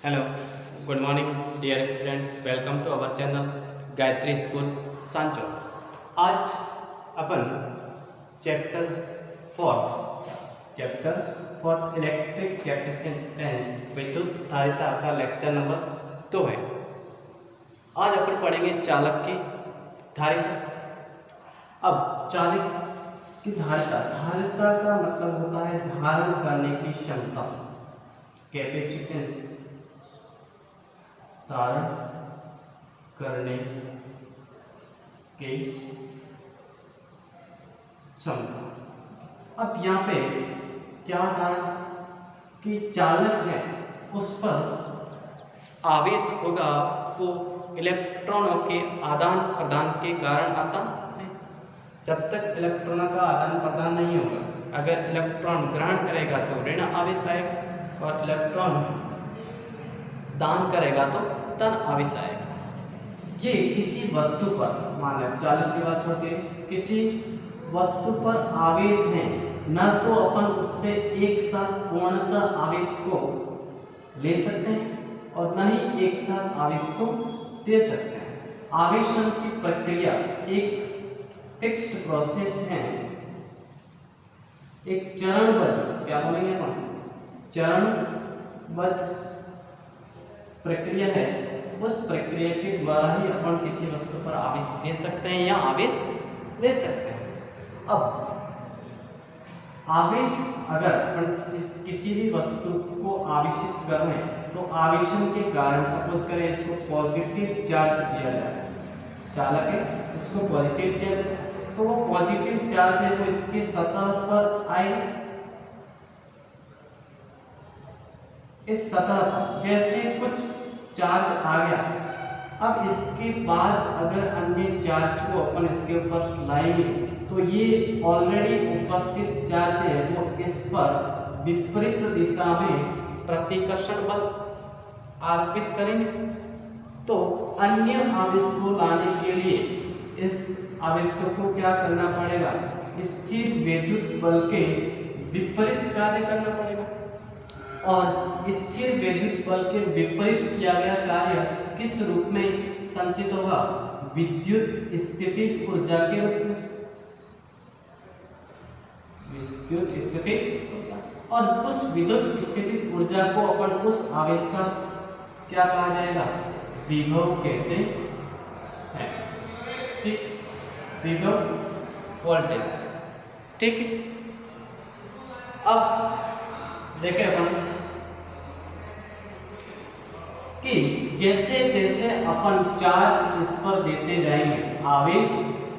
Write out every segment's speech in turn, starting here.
Hello, good morning dear student. Welcome to our channel Gayatri school सांचो। आज अपन chapter fourth electric capacitance विद्युत धारिता का लेक्चर नंबर 2 है। आज अपन पढ़ेंगे चालक की धारिता। अब चालक की धारिता का मतलब होता है धारण करने की क्षमता। कैपेसिटेंस धारण करने की क्षमता। अब यहाँ पे क्या था कि चालक है उस पर आवेश होगा वो इलेक्ट्रॉनों के आदान प्रदान के कारण आता है। जब तक इलेक्ट्रॉनों का आदान प्रदान नहीं होगा, अगर इलेक्ट्रॉन ग्रहण करेगा तो ऋण आवेश आएगा और इलेक्ट्रॉन दान करेगा तो धन आवेश आएगा। ये किसी वस्तु पर, मान लो चालक की बात छोड़ के किसी वस्तु पर आवेश है, न तो अपन उससे एक साथ पूर्णतः आवेश को ले सकते हैं और न ही एक साथ आवेश को दे सकते हैं। आवेशन की प्रक्रिया एक फिक्स्ड प्रोसेस है, एक चरणबद्ध, क्या बोलेंगे अपन, चरणबद्ध प्रक्रिया है। उस प्रक्रिया के द्वारा ही अपन किसी वस्तु पर आवेश दे सकते हैं या आवेश ले सकते हैं। अब आवेश अगर अपन किसी भी वस्तु को आवेशित कर रहे हैं तो आवेशन के कारण, सपोज करें इसको पॉजिटिव चार्ज दिया जाए, चालक है इसको पॉजिटिव चार्ज, तो वो पॉजिटिव चार्ज है तो इसके सतह पर आएगा। इस सतह पर जैसे कुछ चार्ज आ गया, अब इसके बाद अगर अन्य चार्ज को अपन इसके ऊपर लाएंगे तो ये ऑलरेडी उपस्थित चार्ज है वो इस पर विपरीत दिशा में प्रतिकर्षण बल अर्पित करेंगे। तो अन्य आवेश को लाने के लिए इस आवेश को क्या करना पड़ेगा, स्थिर विद्युत बल के विपरीत कार्य करना पड़ेगा। और स्थिर विद्युत बल के विपरीत किया गया कार्य किस रूप में संचित होगा, विद्युत स्थितिज ऊर्जा के रूप में, विद्युत स्थितिज। और उस विद्युत स्थितिज ऊर्जा को अपन उस आवेश का क्या कहा जाएगा, विभव कहते हैं। ठीक, विभव वोल्टेज। ठीक है, अब देखें अपन कि जैसे जैसे अपन चार्ज इस पर देते जाएंगे, आवेश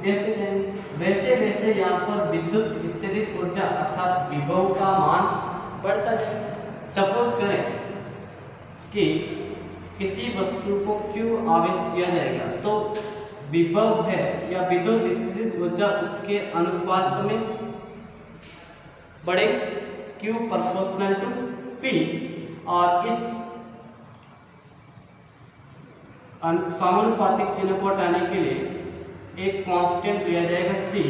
देते जाएंगे, वैसे वैसे यहाँ पर विद्युत स्थितिज ऊर्जा अर्थात विभव का मान बढ़ता जाएगा। सपोज करें कि किसी वस्तु को Q आवेश दिया जाएगा तो विभव है या विद्युत स्थितिज ऊर्जा उसके अनुपात में बढ़ेगी, Q प्रोपोर्शनल टू P। और इस समानुपातिक चिन्ह को हटाने के लिए एक कांस्टेंट दिया जाएगा C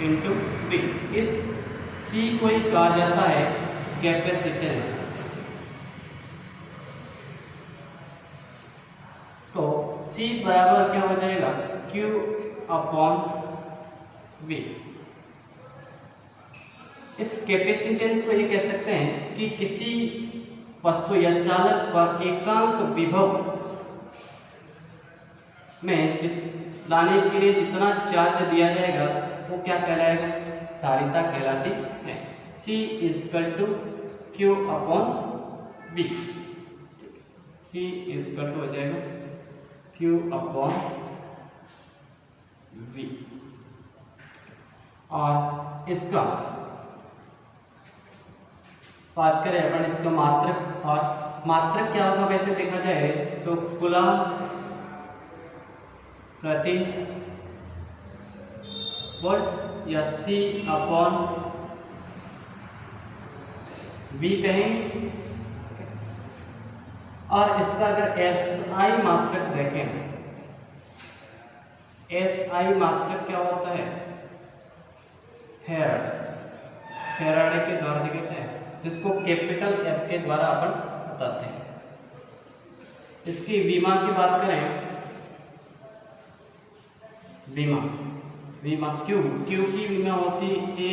इंटू P। इस C को ही कहा जाता है कैपेसिटेंस। तो C बराबर क्या हो जाएगा, Q अपॉन V। इस कैपेसिटेंस को ये कह सकते हैं कि किसी वस्तु या चालक पर एकांक विभव में लाने के लिए जितना चार्ज दिया जाएगा वो क्या कहलाएगा, धारिता कहलाती है। C equal to Q upon V। C equal to हो जाएगा Q अपॉन V। और इसका बात करें अपन इसका मात्रक, और मात्रक क्या होगा वैसे देखा जाए तो कूलम प्रति वोल्ट या C अपॉन V कहेंगे। और इसका अगर SI मात्रक देखें, SI मात्रक क्या होता है, फेराडे के द्वारा दिखाते हैं, जिसको कैपिटल F के द्वारा अपन बताते हैं। इसकी विमा की बात करें, विमा क्यू की विमा होती ए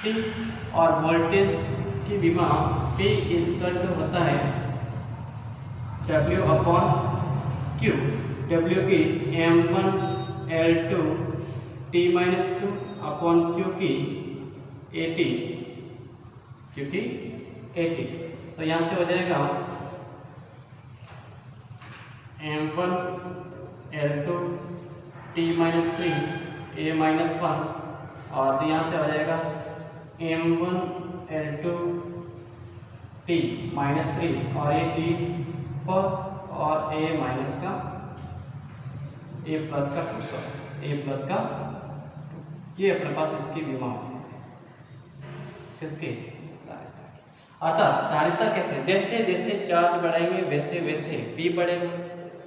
टी और वोल्टेज की विमा P इक्वल टू होता है W अपॉन क्यू। W की M1 L2 T-2 upon Q की AT तो यहाँ से हो जाएगा M1 L2 T-3 A-1 और यहाँ से हो जाएगा M1 L2 T-3 और ये T पर और A माइनस का A प्लस का 2 A प्लस का 2 ये अपने पास इसकी विमा होती है। किसकी? अर्थात धारिता कैसे, जैसे जैसे चार्ज बढ़ेंगे वैसे वैसे भी बढ़ेगा,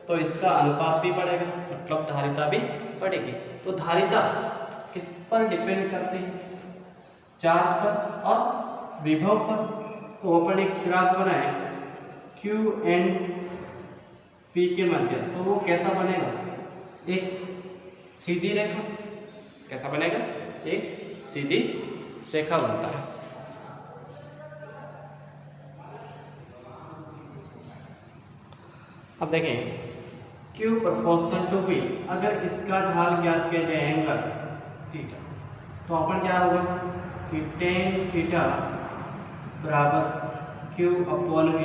तो इसका अनुपात भी बढ़ेगा, मतलब धारिता भी बढ़ेगी। तो धारिता किस पर डिपेंड करती है? चार्ज पर और विभव पर। तो अपन एक ग्राफ बनाए Q एंड P के मध्य, तो वो कैसा बनेगा? एक सीधी रेखा। कैसा बनेगा? एक सीधी रेखा बनता है। अब देखें Q प्रोपोर्शनल टू V, अगर इसका ढाल ज्ञात किया जाए एंगल थीटा, तो अपन क्या होगा कि tan थीटा बराबर Q अपॉन V,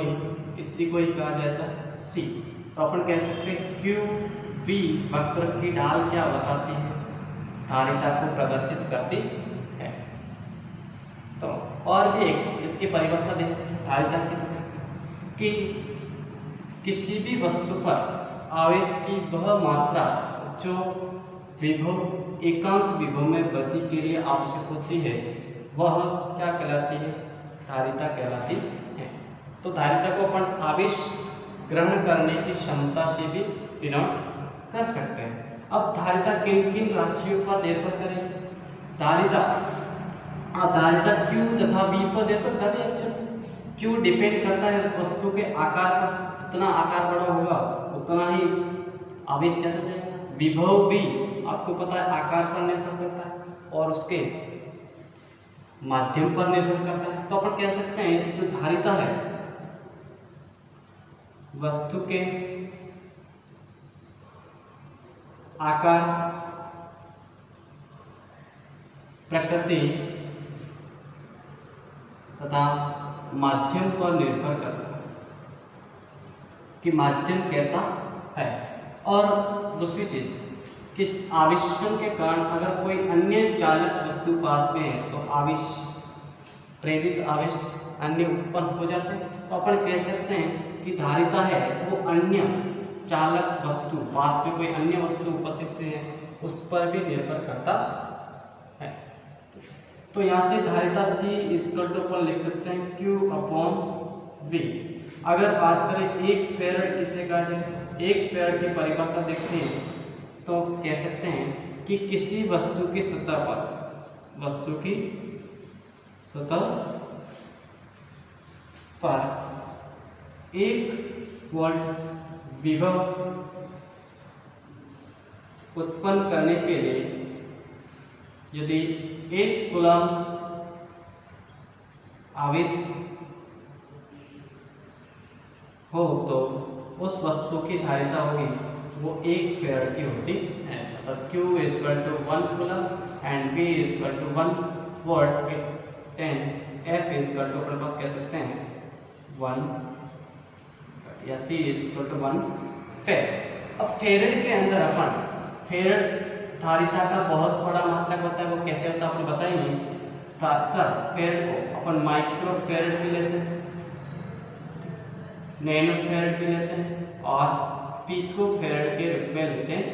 इसी को ही कहा जाता है C। तो अपन कह सकते हैं Q V वक्र की ढाल क्या बताती है? धारिता को प्रदर्शित करती है। तो और भी एक इसकी परिभाषा दे धारिता की, कि किसी भी वस्तु पर आवेश की वह मात्रा जो विभव एकांक विभव में वृद्धि के लिए आवश्यक होती है, वह क्या कहलाती है? धारिता कहलाती है। तो धारिता को अपन आवेश ग्रहण करने की क्षमता से भी डिनोट कर सकते हैं। अब धारिता किन किन राशियों पर निर्भर करेगी? धारिता Q तथा V पर निर्भर करेगी। Q डिपेंड करता है उस वस्तु के आकार पर, जितना आकार बड़ा होगा उतना ही आवेश ज्यादा जाएगा। विभव भी आपको पता है आकार पर निर्भर करता है और उसके माध्यम पर निर्भर करता है। तो अपन कह सकते हैं जो धारिता है वस्तु के आकार, प्रकृति तथा माध्यम पर निर्भर करता है कि माध्यम कैसा है। और दूसरी चीज कि आवेशन के कारण अगर कोई अन्य चालक वस्तु पास में है तो आवेश, प्रेरित आवेश अन्य उत्पन्न हो जाते हैं। तो अपन कह सकते हैं कि धारिता है वो अन्य चालक वस्तु, पास में कोई अन्य वस्तु उपस्थित है उस पर भी निर्भर करता है। तो यहाँ से धारिता C इक्वल टू अपन लिख सकते हैं Q अपॉन V। अगर बात करें एक फेरड किसे कहा जाए, एक फेरड की परिभाषा देखते हैं तो कह सकते हैं कि किसी वस्तु की सतह पर 1 वोल्ट विभव उत्पन्न करने के लिए यदि 1 कूलम्ब आवेश हो तो उस वस्तु की धारिता होगी वो 1 फेरड की होती है। मतलब Q equal to 1 coulomb and V equal to 1 volt, 10 F equal to अपने पास कह सकते हैं 1 या C इक्वल टू 1 फेरड। अब फेरड के अंदर अपन फेरड धारिता का बहुत बड़ा मात्रक होता है। वो कैसे होता है आपको बताएंगे। फेरड को अपन माइक्रो फेरड भी लेते हैं, नैनो फेरड भी लेते हैं और पिको फेरड के रूप में लेते हैं।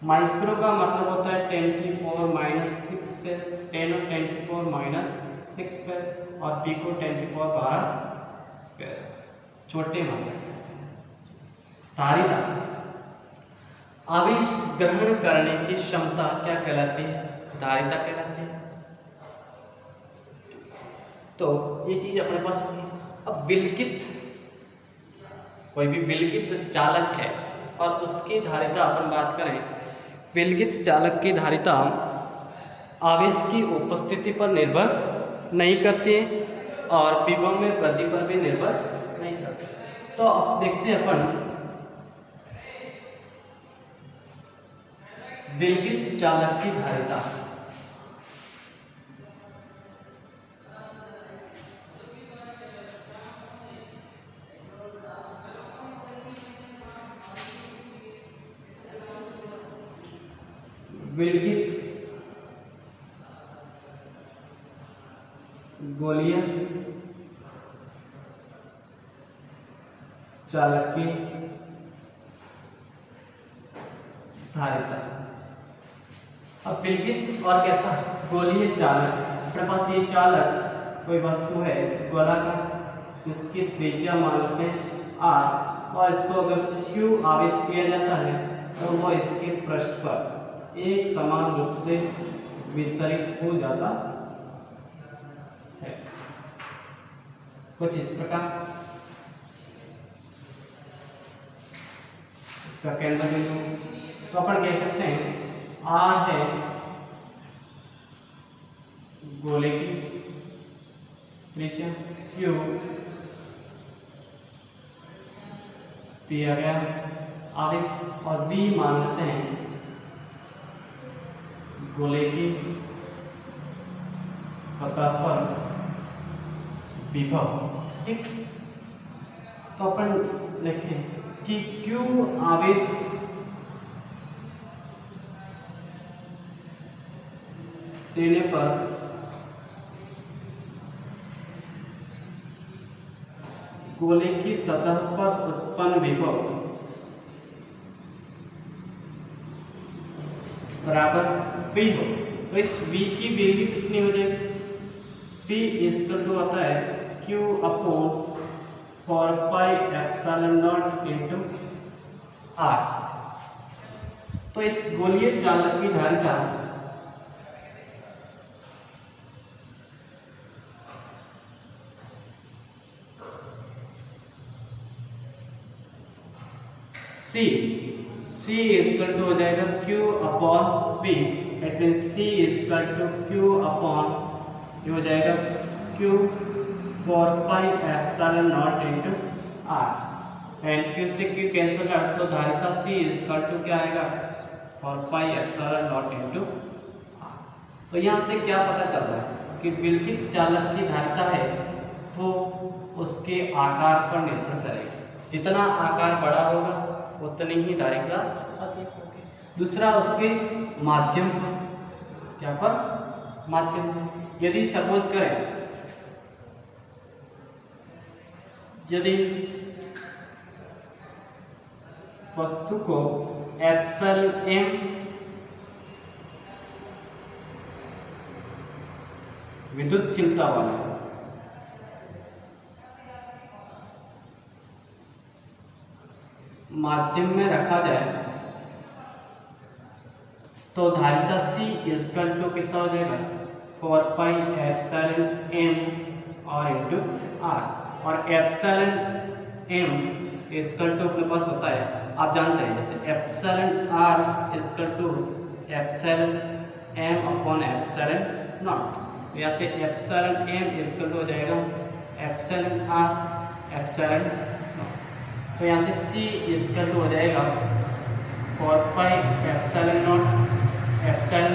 माइक्रो का मतलब होता है 10⁻⁻6 फेरड, 10 और 10⁻⁻6 फेरड और पिको 10⁻12 फेरड, छोटे मात्रक। धारिता आवेश ग्रहण करने की क्षमता क्या कहलाती है? धारिता कहलाती है। तो ये चीज अपने पास होगी। अब विलगित, कोई भी विलगित चालक है और उसकी धारिता अपन बात करें, विलगित चालक की धारिता आवेश की उपस्थिति पर निर्भर नहीं करती है और विभव में वृद्धि पर भी निर्भर नहीं करती। तो अब देखते हैं अपन विलगित चालक की धारिता। विलगित गोलीय चालक की धारिता। अब विलगित और कैसा गोलीय चालक, अपने पास ये चालक कोई वस्तु है गोलाकार जिसकी त्रिज्या मान लेते हैं r और इसको अगर q आवेश दिया जाता है तो वह इसके पृष्ठ पर एक समान रूप से वितरित हो जाता है, कुछ इस प्रकार। इसका केंद्र बिंदु तो अपन कह सकते हैं R है गोले की त्रिज्या, Q दिया गया आवेश और V मान लेते हैं गोले की सतह पर विभव। ठीक, तो अपन लिखें कि Q आवेश देने पर गोले की सतह पर उत्पन्न विभव बराबर V हो। तो इस V की वैल्यू कितनी हो जाएगी? V इक्वल टू होता है Q upon 4 pi epsilon not into R। तो इस गोलीय चालक की धारिता C इक्वल टू हो जाएगा Q upon V, it mean C equal to Q upon ये हो जाएगा Q 4 pi epsilon not into R and Q से Q कैंसिल कर तो धारिता C इक्वल टू क्या आएगा 4 pi epsilon not into R। तो यहाँ से क्या पता चल रहा है कि विलगित चालक की धारिता है वो उसके आकार पर निर्भर करेगी, जितना आकार बड़ा होगा उतनी ही धारिता अधिक होगी। दूसरा उसके माध्यम पर, क्या पर माध्यम, यदि सपोज करें यदि वस्तु को एप्सिलॉन m विद्युतशीलता वाला माध्यम में रखा जाए तो धारिता C इक्वल टू कितना हो जाएगा 4 पाई एप्सिलॉन m और इनटू R। और एप्सिलॉन m इक्वल टू अपने पास होता है, आप जानते हैं जैसे epsilon R equal to epsilon m upon epsilon not. यहाँ से एप्सिलॉन m इक्वल टू हो जाएगा एप्सिलॉन R एप्सिलॉन नॉट। तो यहाँ से C इक्वल टू हो जाएगा 4 pi epsilon not epsilon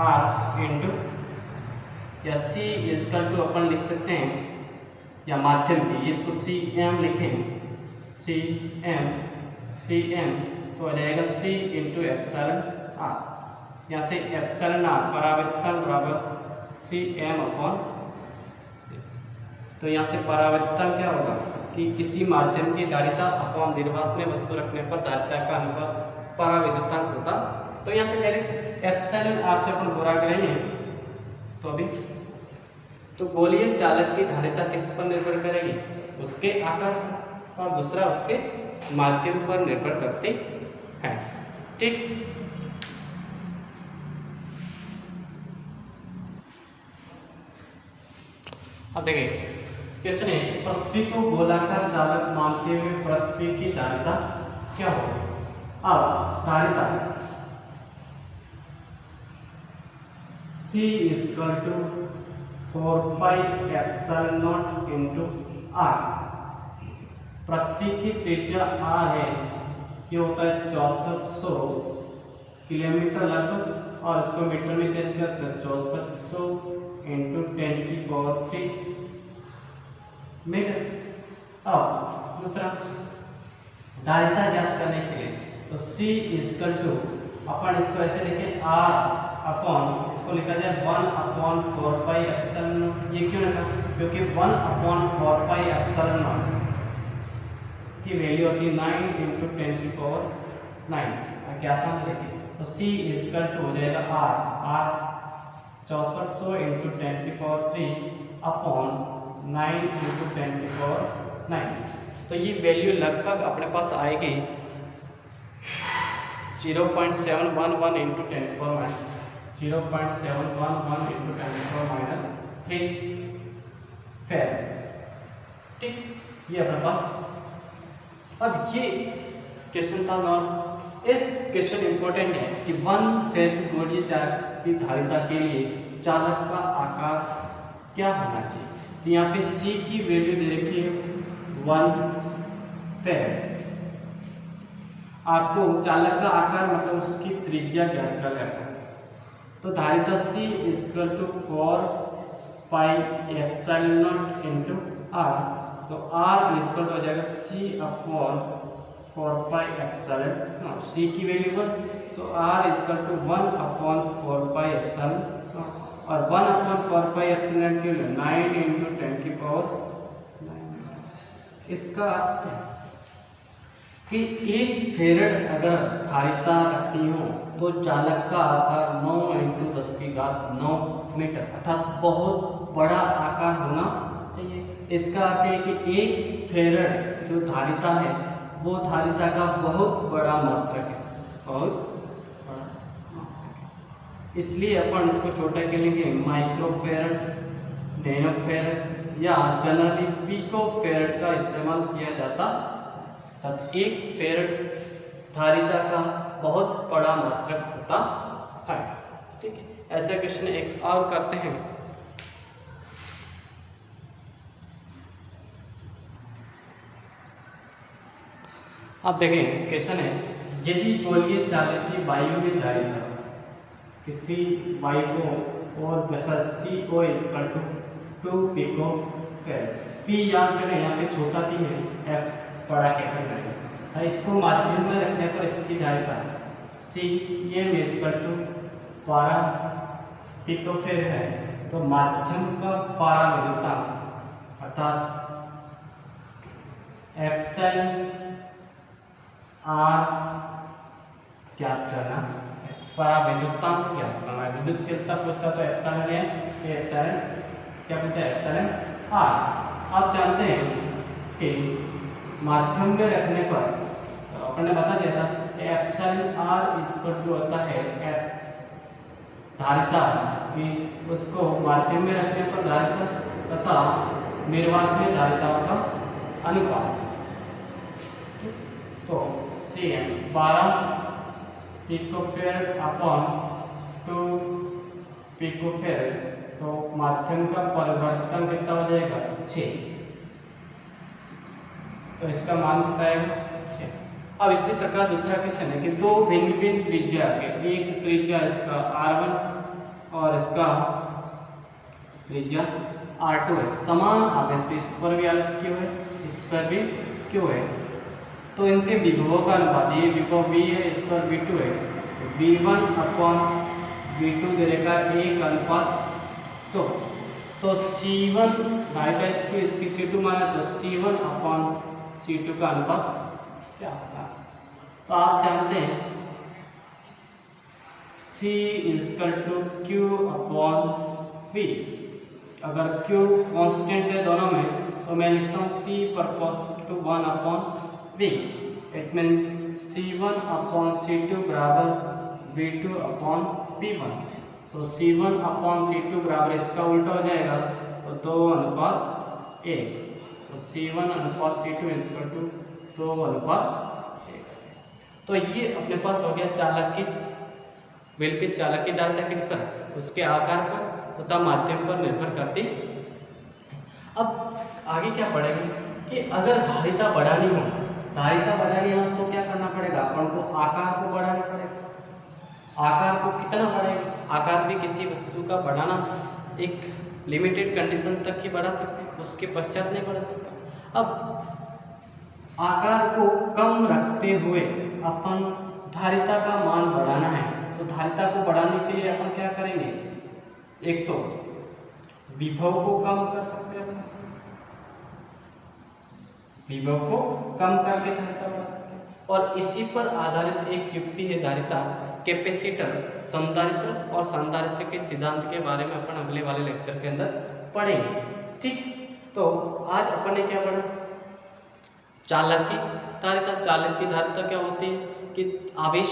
R into, या C इक्वल टू अपन लिख सकते हैं या माध्यम की इसको Cm लिखें, Cm तो हो जाएगा C इंटू एप्सिलॉन R। यहाँ से एप्सिलॉन R परावर्तकता बराबर Cm अपॉन C। तो यहाँ से परावर्तकता क्या होगा कि किसी माध्यम की धारिता अपॉन दीर्घवृत्त में वस्तु रखने पर धारिता का अनुपात पराविद्युतांक होता। तो यहाँ से डायरेक्ट एप्सिलॉन R से अपन गुणा करेंगे तो अभी तो गोलीय चालक की धारिता किस पर निर्भर करेगी? उसके आकार, और दूसरा उसके माध्यम पर निर्भर करती है। ठीक, अब देखिए किसने पृथ्वी को गोलाकार चालक मानते हुए पृथ्वी की धारिता क्या होगी। अब धारिता C equal to 4 pi epsilon not into R। पृथ्वी की त्रिज्या R है, ये होता है 6400 किलोमीटर लगभग, और इसको मीटर में चेंज करते हैं 6400 इंटू 10⁻³ मीटर। अब दूसरा धारिता ज्ञात करने के लिए तो C इक्वल टू अपन इसको ऐसे लिखे R अपॉन, इसको लिखा जाए 1/4 पाई एप्सिलॉन नॉट। ये क्यों लिखा, क्योंकि 1/4 पाई एप्सिलॉन नॉट की वैल्यू होती है 9 इंटू 10⁻⁹। क्या आसान देखिए, तो C इक्वल टू हो जाएगा R 6400 इंटू 10⁻³ अपॉन 9 इंटू 10⁻⁹। तो ये वैल्यू लगभग अपने पास आएगी 0.711 इंटू 10⁻⁻, 0.711 इंटू 10⁻³ फेराड। ठीक, ये अपने पास। अब ये क्वेश्चन था नॉर्म। इस क्वेश्चन इंपॉर्टेंट है कि 1 फेराड गोलीय चालक की धारिता के लिए चालक का आकार क्या होना चाहिए। तो यहाँ पे C की वैल्यू दे रखी है 1 फेराड। आपको चालक का आकार मतलब उसकी त्रिज्या ज्ञात करना है। तो धारिता C equal to 4 pi epsilon not into R। तो R इक्वल हो जाएगा C upon 4 pi epsilon not. C की वैल्यू 1, तो R equal to 1/4 pi epsilon not, और 1/4 पाई एप्सिलॉन की 9 इंटू 10⁻⁹। इसका अर्थ है कि 1 फेराड अगर धारिता रखनी हो तो चालक का आकार 9 इंटू 10⁹ मीटर, अर्थात बहुत बड़ा आकार होना चाहिए। इसका अर्थ है कि 1 फेराड जो धारिता है वो धारिता का बहुत बड़ा मात्रक है, बहुत बड़ा मात्रक। इसलिए अपन इसको छोटा के लिए माइक्रो फेराड, नैनो फेराड या जनरली पिको फेराड का इस्तेमाल किया जाता। तब 1 फेराड धारिता का बहुत बड़ा मात्रक होता है। ठीक है, ऐसा क्वेश्चन एक और करते हैं। अब देखें क्वेश्चन है, यदि गोलीय चालक की वायु में धारिता किसी वायु को और जैसा CO equal to 2 pico farad. P याद करें, यहाँ पे छोटा p है, F बड़ा कैपिटल है। इसको माध्यम में रखने पर इसकी धारिता CM equal to 12 pico farad है। तो माध्यम का पारा विद्युतांक अर्थात एप्सिलॉन R ज्ञात करना, पारा विद्युतांक ज्ञात करना। विद्युत क्षेत्रता पूछता तो एप्सिलॉन है, ये एप्सिलॉन क्या पूछा, एप्सिलॉन R। आप जानते हैं कि माध्यम में रखने पर तो अपने बता दिया था एप्सिलॉन R इक्वल टू होता है धारिता कि उसको माध्यम में रखने पर धारिता तथा निर्वात में धारिताओं का अनुपात। तो CM 12 pico farad upon 2 pico farad, तो माध्यम का परिवर्तन कितना हो जाएगा 6। तो इसका मान कितना है 6। अब इसी प्रकार दूसरा क्वेश्चन है कि 2 भिन्न भिन्न त्रिज्या के, एक त्रिज्या इसका R1 और इसका त्रिज्या R2 है, समान आवेश, इस पर भी आवेश क्यों है, इस पर भी क्यों है। तो इनके विभवों का अनुपात, ये विभव V है, इस पर V2 है, V1 अपॉन V2 दे रखा है 1 अनुपात। तो C1 धारिता इसकी C2 माना, तो C1 अपॉन C2 का अनुपात क्या होगा। तो आप जानते हैं C equal to Q upon V। अगर Q कांस्टेंट है दोनों में तो मैं लिखता हूँ C proportional to 1 upon V। It mean C1 upon C2 बराबर V2 अपॉन V1। तो C1 अपॉन C2 बराबर इसका उल्टा हो जाएगा, तो 2 अनुपात 1, तो C1 अनुपात C2 इक्वल टू 2 अनुपात 1। तो ये अपने पास हो गया चालक की वेल के चालक की धारिता किस पर, उसके आकार पर तथा माध्यम पर निर्भर करती। अब आगे क्या पढ़ेंगे कि अगर धारिता बढ़ानी हो तो क्या करना पड़ेगा, अपन को आकार को बढ़ाना पड़ेगा। आकार को कितना बढ़ाएगा, आकार भी किसी वस्तु का बढ़ाना एक लिमिटेड कंडीशन तक ही बढ़ा सकते हैं, उसके पश्चात नहीं बढ़ा सकता। अब आकार को कम रखते हुए अपन धारिता का मान बढ़ाना है, तो धारिता को बढ़ाने के लिए अपन क्या करेंगे, एक तो विभव को कम कर सकते हैं, विभव को कम करके धारिता बढ़ा सकते हैं। और इसी पर आधारित एक युक्ति है धारिता कैपेसिटर, संधारित्र और संधारित्र के सिद्धांत के बारे में अपन अगले वाले लेक्चर के अंदर पढ़ेंगे। ठीक, तो आज अपन ने क्या पढ़ा, चालक की धारिता। चालक की धारिता क्या होती है कि आवेश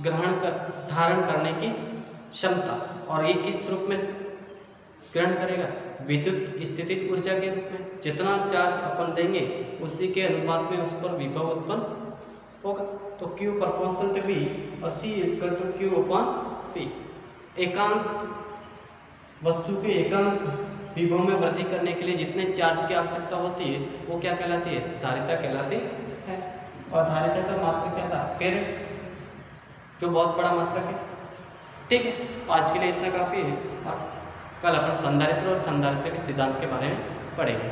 धारण करने की क्षमता, और ये किस रूप में ग्रहण करेगा, विद्युत स्थितिज ऊर्जा के रूप में। जितना चार्ज अपन देंगे उसी के अनुपात में उस पर विभव उत्पन्न होगा। तो Q प्रोपोर्शनल टू V और C equal to Q upon P। एकांक वस्तु के एकांक विभव में वृद्धि करने के लिए जितने चार्ज की आवश्यकता होती है वो क्या कहलाती है, धारिता कहलाती है। और धारिता का मात्रक क्या था, फेरेड, जो बहुत बड़ा मात्रक है। ठीक है, आज के लिए इतना काफ़ी है। और कल अपन संधारित्र और संधारित्र के सिद्धांत के बारे में पढ़ेंगे।